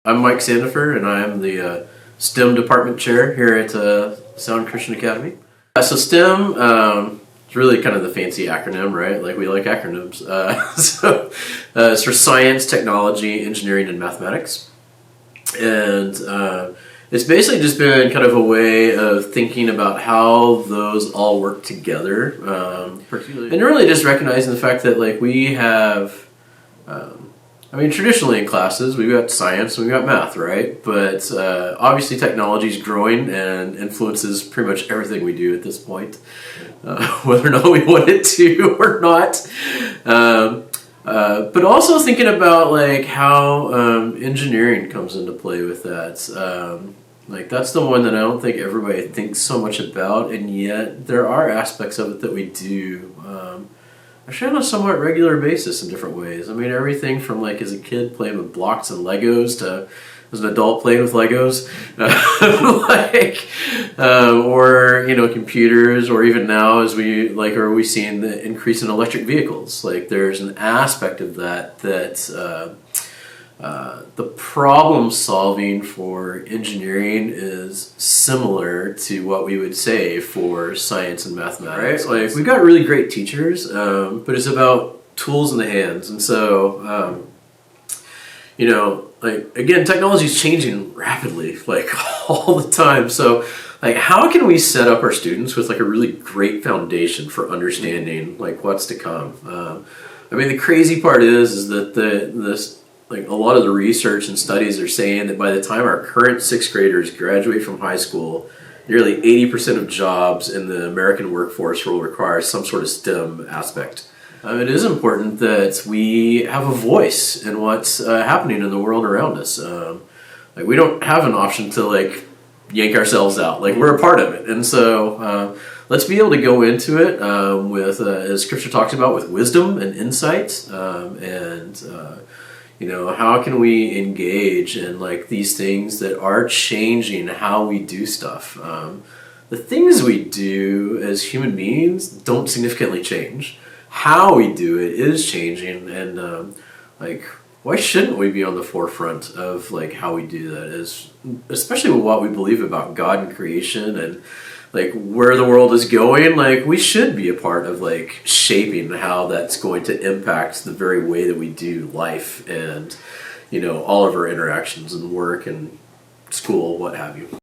I'm Mike Sandifer, and I am the STEM department chair here at Sound Christian Academy. So STEM is really kind of the fancy acronym, right? Like, we like acronyms. It's for science, technology, engineering, and mathematics. And it's basically just been kind of a way of thinking about how those all work together. And really just recognizing the fact that, like, we have... traditionally in classes, we've got science and we've got math, right? But obviously technology is growing and influences pretty much everything we do at this point, whether or not we want it to or not. But also thinking about, like, how engineering comes into play with that. Like, that's the one that I don't think everybody thinks so much about, and yet there are aspects of it that we do. Actually, on a somewhat regular basis in different ways. I mean, everything from, like, as a kid playing with blocks and Legos to as an adult playing with Legos, or computers, or even now as are we seeing the increase in electric vehicles? Like, there's an aspect of that the problem solving for engineering is similar to what we would say for science and mathematics. Right? Like, we've got really great teachers, but it's about tools in the hands. And so, again, technology is changing rapidly, like, all the time. So, like, how can we set up our students with, like, a really great foundation for understanding, like, what's to come? The crazy part is that a lot of the research and studies are saying that by the time our current sixth graders graduate from high school, nearly 80% of jobs in the American workforce will require some sort of STEM aspect. It is important that we have a voice in what's happening in the world around us. We don't have an option to, like, yank ourselves out. Like, we're a part of it. And so let's be able to go into it with, as Scripture talks about, with wisdom and insight, how can we engage in, like, these things that are changing how we do stuff? The things we do as human beings don't significantly change. How we do it is changing, and why shouldn't we be on the forefront of, like, how we do that? Especially with what we believe about God and creation and, like, where the world is going. Like, we should be a part of, like, shaping how that's going to impact the very way that we do life and all of our interactions and work and school, what have you.